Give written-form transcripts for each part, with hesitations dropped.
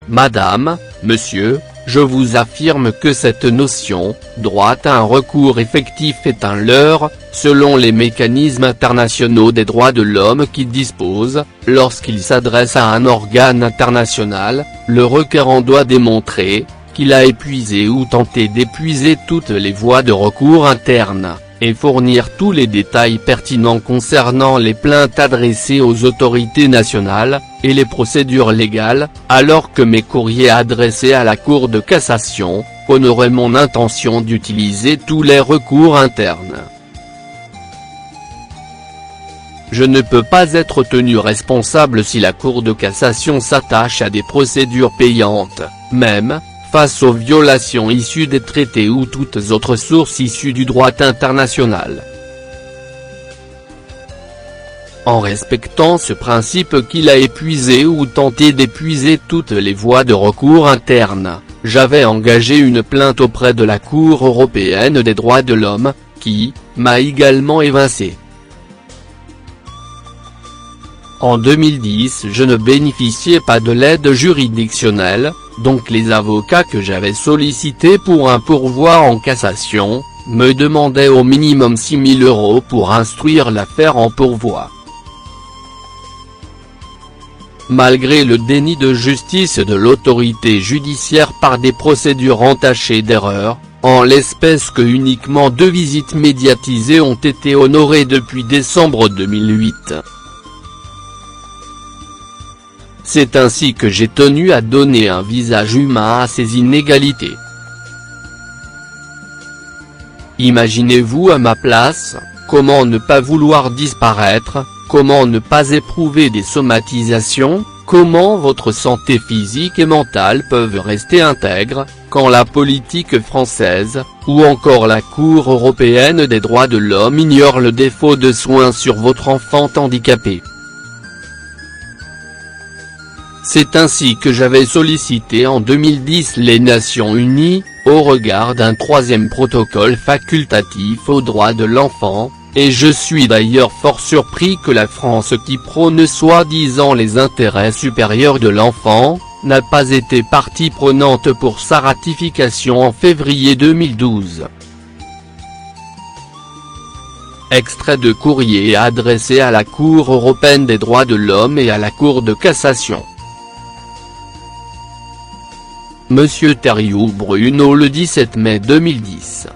Madame, monsieur, je vous affirme que cette notion, droit à un recours effectif est un leurre, selon les mécanismes internationaux des droits de l'homme qui disposent, lorsqu'il s'adresse à un organe international, le requérant doit démontrer qu'il a épuisé ou tenté d'épuiser toutes les voies de recours internes, et fournir tous les détails pertinents concernant les plaintes adressées aux autorités nationales, et les procédures légales, alors que mes courriers adressés à la Cour de cassation, honoraient mon intention d'utiliser tous les recours internes. Je ne peux pas être tenu responsable si la Cour de cassation s'attache à des procédures payantes, même face aux violations issues des traités ou toutes autres sources issues du droit international. En respectant ce principe qu'il a épuisé ou tenté d'épuiser toutes les voies de recours internes, j'avais engagé une plainte auprès de la Cour européenne des droits de l'homme, qui m'a également évincé. En 2010 je ne bénéficiais pas de l'aide juridictionnelle, donc les avocats que j'avais sollicités pour un pourvoi en cassation, me demandaient au minimum 6 000 € pour instruire l'affaire en pourvoi. Malgré le déni de justice de l'autorité judiciaire par des procédures entachées d'erreurs, en l'espèce que uniquement 2 visites médiatisées ont été honorées depuis décembre 2008. C'est ainsi que j'ai tenu à donner un visage humain à ces inégalités. Imaginez-vous à ma place, comment ne pas vouloir disparaître, comment ne pas éprouver des somatisations, comment votre santé physique et mentale peuvent rester intègres, quand la politique française, ou encore la Cour européenne des droits de l'homme ignore le défaut de soins sur votre enfant handicapé. C'est ainsi que j'avais sollicité en 2010 les Nations Unies, au regard d'un 3e protocole facultatif aux droits de l'enfant, et je suis d'ailleurs fort surpris que la France qui prône soi-disant les intérêts supérieurs de l'enfant, n'a pas été partie prenante pour sa ratification en février 2012. Extrait de courrier adressé à la Cour européenne des droits de l'homme et à la Cour de cassation. Monsieur Thériault Bruno le 17 mai 2010.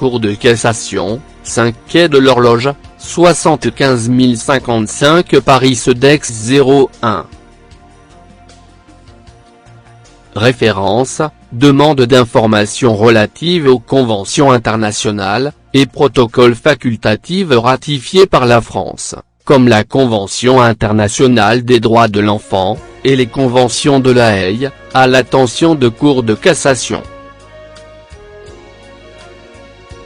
Cour de cassation, 5 quai de l'Horloge, 75 055 Paris Cedex 01. Référence, demande d'informations relatives aux conventions internationales, et protocoles facultatifs ratifiés par la France, comme la Convention internationale des droits de l'enfant, et les conventions de La Haye, à l'attention de Cour de cassation.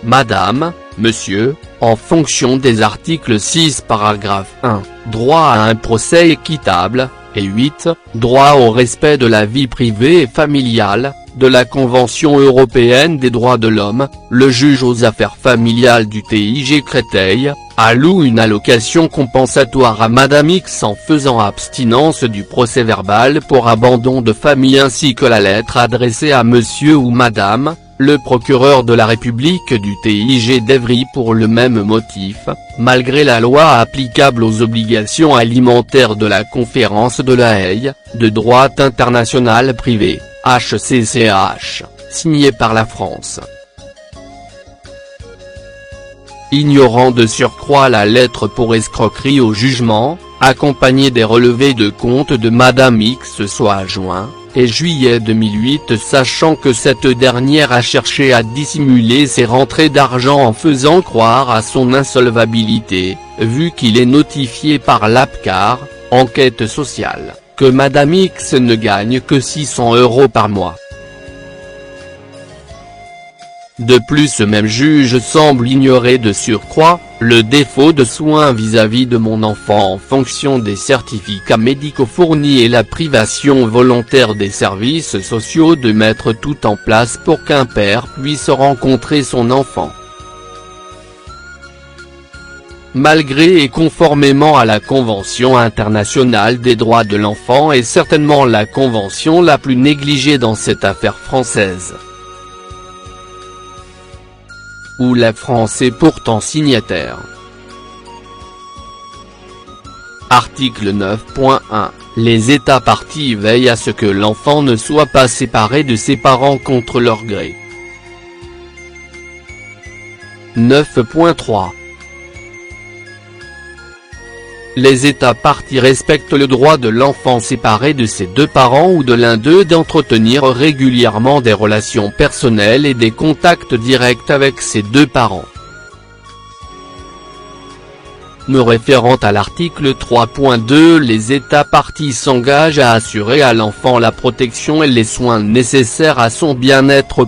Madame, monsieur, en fonction des articles 6 paragraphe 1, droit à un procès équitable, et 8, droit au respect de la vie privée et familiale, de la Convention européenne des droits de l'homme, le juge aux affaires familiales du TIG Créteil, alloue une allocation compensatoire à Madame X en faisant abstinence du procès-verbal pour abandon de famille ainsi que la lettre adressée à Monsieur ou Madame, le procureur de la République du TIG d'Evry pour le même motif, malgré la loi applicable aux obligations alimentaires de la Conférence de La Haye, de droit international privé, HCCH, signée par la France. Ignorant de surcroît la lettre pour escroquerie au jugement, accompagnée des relevés de compte de Madame X soit juin et juillet 2008, sachant que cette dernière a cherché à dissimuler ses rentrées d'argent en faisant croire à son insolvabilité, vu qu'il est notifié par l'APCAR, enquête sociale, que Madame X ne gagne que 600 € par mois. De plus, ce même juge semble ignorer de surcroît, le défaut de soins vis-à-vis de mon enfant en fonction des certificats médicaux fournis et la privation volontaire des services sociaux de mettre tout en place pour qu'un père puisse rencontrer son enfant. malgré et conformément à la Convention internationale des droits de l'enfant est certainement la convention la plus négligée dans cette affaire française, où la France est pourtant signataire. Article 9.1. Les États parties veillent à ce que l'enfant ne soit pas séparé de ses parents contre leur gré. 9.3. Les États parties respectent le droit de l'enfant séparé de ses deux parents ou de l'un d'eux d'entretenir régulièrement des relations personnelles et des contacts directs avec ses deux parents. Me référant à l'article 3.2, les États parties s'engagent à assurer à l'enfant la protection et les soins nécessaires à son bien-être.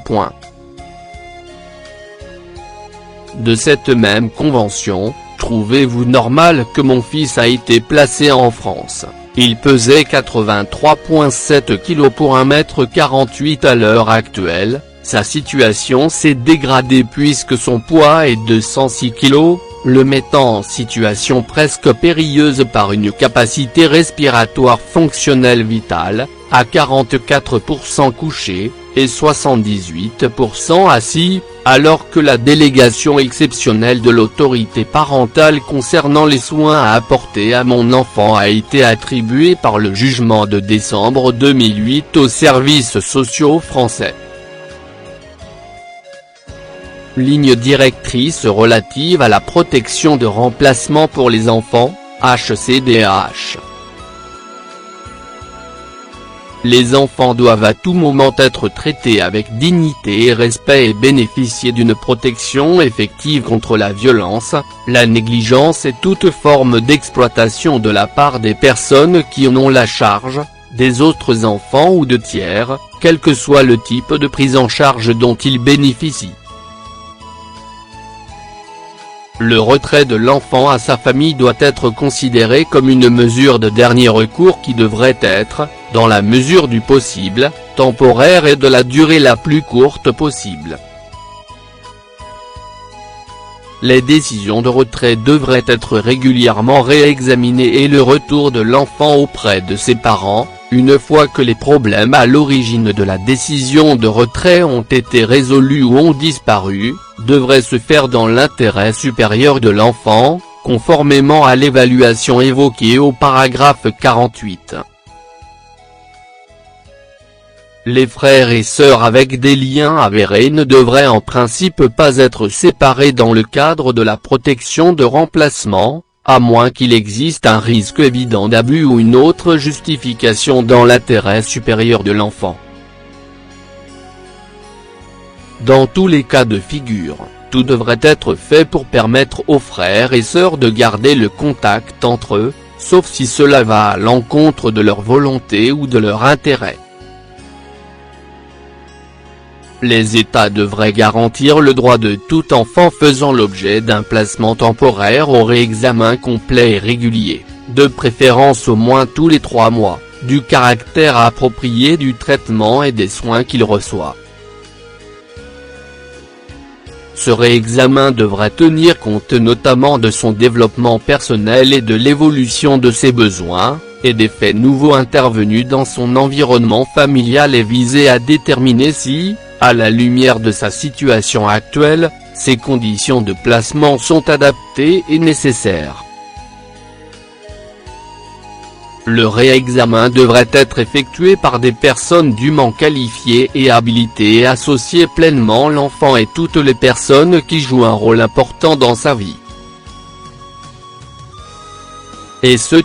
De cette même convention, trouvez-vous normal que mon fils a été placé en France? Il pesait 83,7 kg pour 1,48 m à l'heure actuelle, sa situation s'est dégradée puisque son poids est de 106 kg, le mettant en situation presque périlleuse par une capacité respiratoire fonctionnelle vitale, à 44% couché, et 78% assis, alors que la délégation exceptionnelle de l'autorité parentale concernant les soins à apporter à mon enfant a été attribuée par le jugement de décembre 2008 aux services sociaux français. Ligne directrice relative à la protection de remplacement pour les enfants, HCDH. Les enfants doivent à tout moment être traités avec dignité et respect et bénéficier d'une protection effective contre la violence, la négligence et toute forme d'exploitation de la part des personnes qui en ont la charge, des autres enfants ou de tiers, quel que soit le type de prise en charge dont ils bénéficient. Le retrait de l'enfant à sa famille doit être considéré comme une mesure de dernier recours qui devrait être, dans la mesure du possible, temporaire et de la durée la plus courte possible. Les décisions de retrait devraient être régulièrement réexaminées et le retour de l'enfant auprès de ses parents, une fois que les problèmes à l'origine de la décision de retrait ont été résolus ou ont disparu, devrait se faire dans l'intérêt supérieur de l'enfant, conformément à l'évaluation évoquée au paragraphe 48. Les frères et sœurs avec des liens avérés ne devraient en principe pas être séparés dans le cadre de la protection de remplacement, à moins qu'il existe un risque évident d'abus ou une autre justification dans l'intérêt supérieur de l'enfant. Dans tous les cas de figure, tout devrait être fait pour permettre aux frères et sœurs de garder le contact entre eux, sauf si cela va à l'encontre de leur volonté ou de leur intérêt. Les États devraient garantir le droit de tout enfant faisant l'objet d'un placement temporaire au réexamen complet et régulier, de préférence au moins tous les 3 mois, du caractère approprié du traitement et des soins qu'il reçoit. Ce réexamen devrait tenir compte notamment de son développement personnel et de l'évolution de ses besoins, et des faits nouveaux intervenus dans son environnement familial et viser à déterminer si, à la lumière de sa situation actuelle, ses conditions de placement sont adaptées et nécessaires. Le réexamen devrait être effectué par des personnes dûment qualifiées et habilitées et associer pleinement l'enfant et toutes les personnes qui jouent un rôle important dans sa vie. Etc.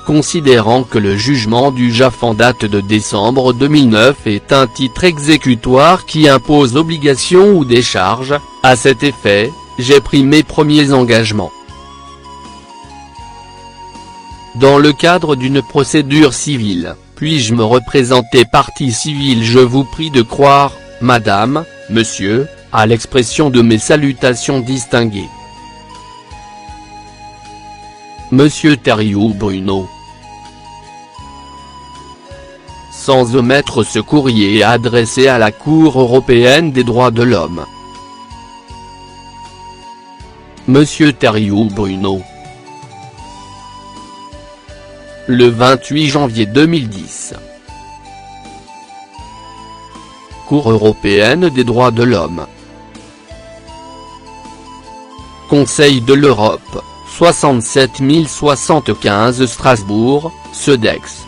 Considérant que le jugement du JAF en date de décembre 2009 est un titre exécutoire qui impose obligation ou décharge, à cet effet, j'ai pris mes premiers engagements. Dans le cadre d'une procédure civile, puis-je me représenter partie civile? Je vous prie de croire, madame, monsieur, à l'expression de mes salutations distinguées. Monsieur Thériault Bruno. Sans omettre ce courrier adressé à la Cour européenne des droits de l'homme. Monsieur Thériault Bruno. Le 28 janvier 2010. Cour européenne des droits de l'homme. Conseil de l'Europe, 67 075 Strasbourg, Cedex.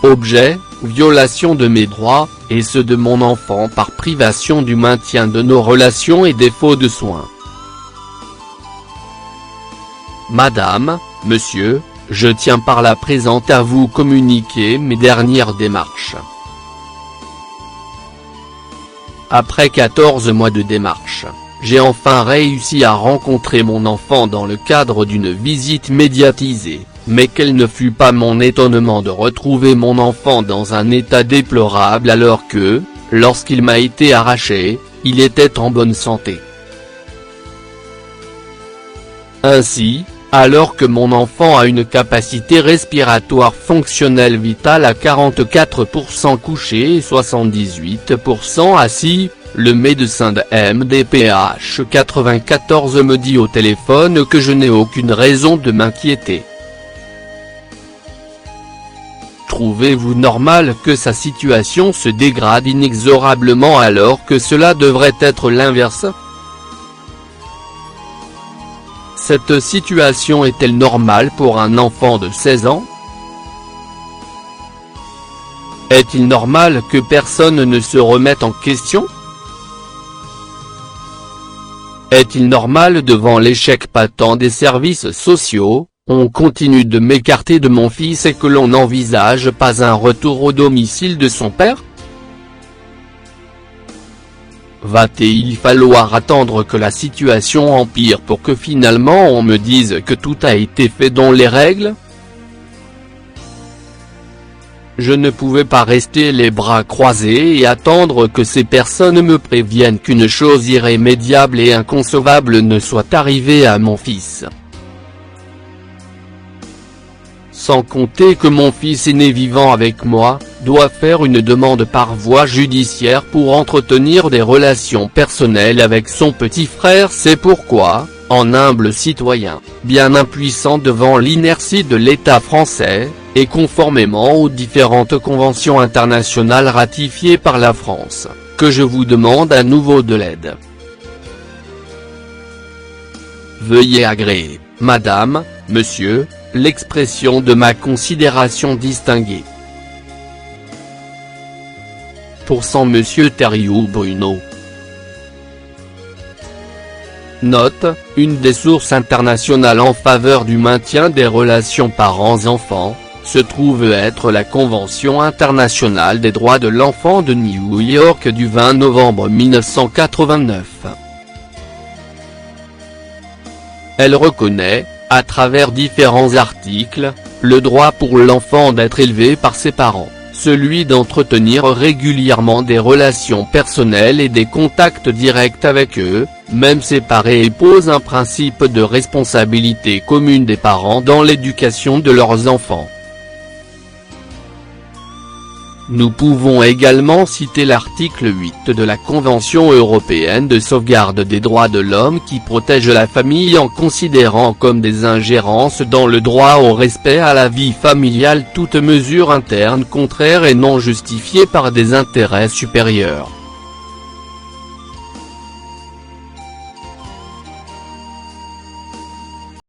Objet, violation de mes droits, et ceux de mon enfant par privation du maintien de nos relations et défaut de soins. Madame, Monsieur, je tiens par la présente à vous communiquer mes dernières démarches. Après 14 mois de démarches, j'ai enfin réussi à rencontrer mon enfant dans le cadre d'une visite médiatisée, mais quel ne fut pas mon étonnement de retrouver mon enfant dans un état déplorable alors que, lorsqu'il m'a été arraché, il était en bonne santé. Ainsi, alors que mon enfant a une capacité respiratoire fonctionnelle vitale à 44% couché et 78% assis, le médecin de MDPH 94 me dit au téléphone que je n'ai aucune raison de m'inquiéter. Trouvez-vous normal que sa situation se dégrade inexorablement alors que cela devrait être l'inverse? Cette situation est-elle normale pour un enfant de 16 ans? Est-il normal que personne ne se remette en question? Est-il normal devant l'échec patent des services sociaux, on continue de m'écarter de mon fils et que l'on n'envisage pas un retour au domicile de son père? Va-t-il falloir attendre que la situation empire pour que finalement on me dise que tout a été fait dans les règles? Je ne pouvais pas rester les bras croisés et attendre que ces personnes me préviennent qu'une chose irrémédiable et inconcevable ne soit arrivée à mon fils. Sans compter que mon fils aîné vivant avec moi, doit faire une demande par voie judiciaire pour entretenir des relations personnelles avec son petit frère. C'est pourquoi, en humble citoyen, bien impuissant devant l'inertie de l'État français, et conformément aux différentes conventions internationales ratifiées par la France, que je vous demande à nouveau de l'aide. Veuillez agréer, Madame, Monsieur, l'expression de ma considération distinguée. Pour Monsieur Thériault Bruno. Note, une des sources internationales en faveur du maintien des relations parents-enfants, se trouve être la Convention internationale des droits de l'enfant de New York du 20 novembre 1989. Elle reconnaît, à travers différents articles, le droit pour l'enfant d'être élevé par ses parents, celui d'entretenir régulièrement des relations personnelles et des contacts directs avec eux, même séparés, et pose un principe de responsabilité commune des parents dans l'éducation de leurs enfants. Nous pouvons également citer l'article 8 de la Convention européenne de sauvegarde des droits de l'homme qui protège la famille en considérant comme des ingérences dans le droit au respect à la vie familiale toute mesure interne contraire et non justifiée par des intérêts supérieurs.